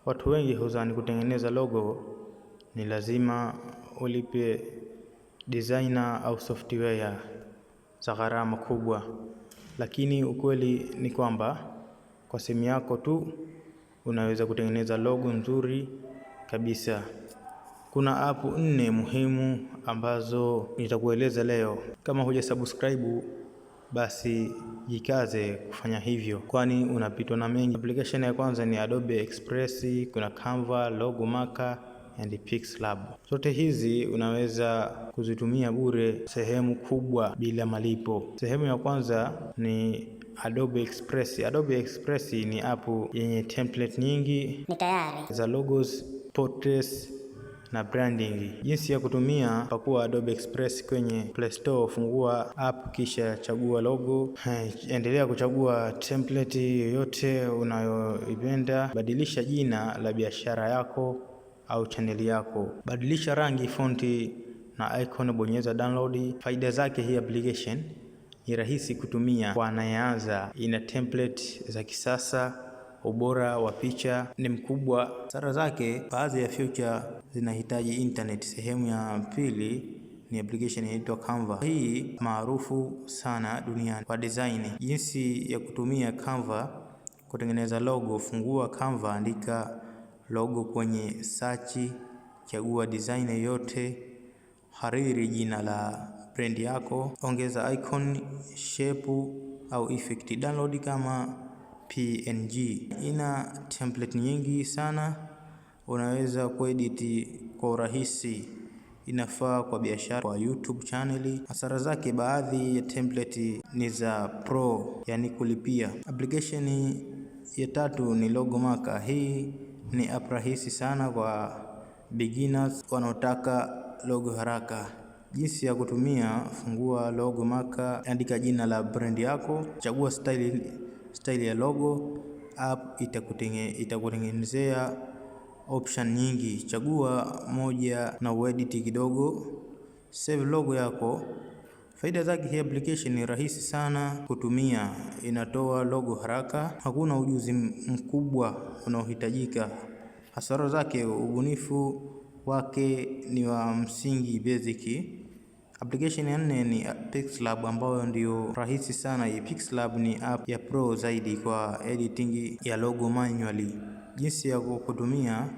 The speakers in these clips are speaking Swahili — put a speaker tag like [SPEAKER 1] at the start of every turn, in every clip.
[SPEAKER 1] Watu wengi huzani kutengeneza logo ni lazima ulipe designer au software za gharama kubwa, lakini ukweli ni kwamba kwa simu yako tu unaweza kutengeneza logo nzuri kabisa. Kuna app 4 muhimu ambazo nitakueleza leo. Kama hujasubscribe basi jikaze kufanya hivyo, kwani unapitwa na mengi. Application ya kwanza ni Adobe Express, kuna Canva, Logomaker and Pixlab. Zote hizi unaweza kuzitumia bure sehemu kubwa bila malipo. Sehemu ya kwanza ni Adobe Express. Adobe Express ni app yenye template nyingi
[SPEAKER 2] ni tayari
[SPEAKER 1] za logos, portraits na branding. Jinsi ya kutumia: pakua Adobe Express kwenye Play Store, fungua app kisha chagua logo. Endelea kuchagua template yoyote unayoipenda. Badilisha jina la biashara yako au chaneli yako. Badilisha rangi, fonti na icon, bonyeza download. Faida zake: hii application ni rahisi kutumia kwa anayeanza, ina template za kisasa, ubora wa picha ni mkubwa. Sara zake: baadhi ya feature zinahitaji internet. Sehemu ya pili ni application inaitwa Canva. Hii maarufu sana duniani kwa design. Jinsi ya kutumia Canva kutengeneza logo: fungua Canva, andika logo kwenye search, chagua design yote, hariri jina la brand yako, ongeza icon, shape au effect, download kama PNG. Ina template nyingi sana, unaweza kuedit kwa urahisi. Inafaa kwa biashara, kwa YouTube channel. Hasara zake: baadhi ya template ni za pro, yani kulipia. Application ya tatu ni Logomaker. Hii ni app rahisi sana kwa beginners wanaotaka logo haraka. Jinsi ya kutumia: fungua Logomaker, andika jina la brand yako, chagua style ya logo. App itakutengenezea option nyingi, chagua moja na uedit kidogo. Save logo yako. Faida zake: hii application ni rahisi sana kutumia, inatoa logo haraka, hakuna ujuzi mkubwa unaohitajika. Hasara zake: ubunifu wake ni wa msingi, basic. Application ya 4 ni Pixlab, ambayo ndio rahisi sana. Hii Pixlab ni app ya pro zaidi kwa editing ya logo manually. Jinsi ya kutumia: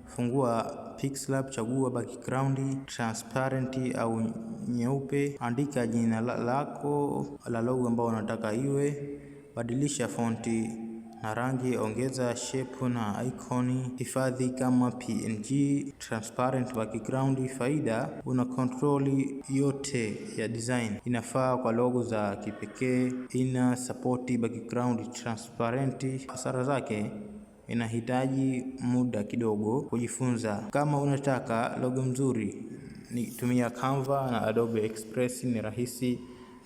[SPEAKER 1] fungua Pixlab, chagua background transparent au nyeupe, andika jina lako la logo ambao unataka iwe, badilisha fonti na rangi, ongeza shape na icon, hifadhi kama PNG, transparent background. Faida: una control yote ya design, inafaa kwa logo za kipekee, ina support background transparent. Hasara zake: inahitaji muda kidogo kujifunza. Kama unataka logo mzuri, tumia Canva na Adobe Express, ni rahisi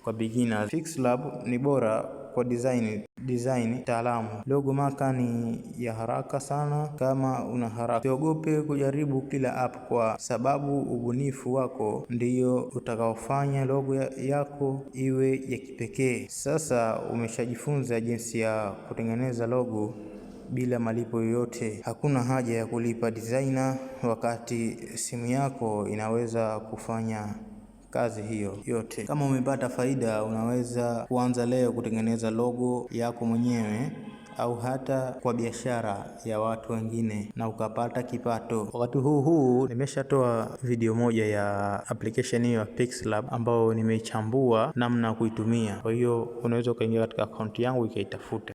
[SPEAKER 1] kwa beginners. Pixlab ni bora kwa design taalamu. Logomaker ni ya haraka sana kama una haraka. Usiogope kujaribu kila app, kwa sababu ubunifu wako ndiyo utakaofanya logo yako iwe ya kipekee. Sasa umeshajifunza jinsi ya kutengeneza logo bila malipo yoyote. Hakuna haja ya kulipa designer, wakati simu yako inaweza kufanya kazi hiyo yote. Kama umepata faida, unaweza kuanza leo kutengeneza logo yako mwenyewe au hata kwa biashara ya watu wengine na ukapata kipato. Wakati huu nimeshatoa video moja ya application hiyo ya Pixlab ambao nimeichambua namna kuitumia. Kwa hiyo unaweza ukaingia katika akaunti yangu ukaitafuta.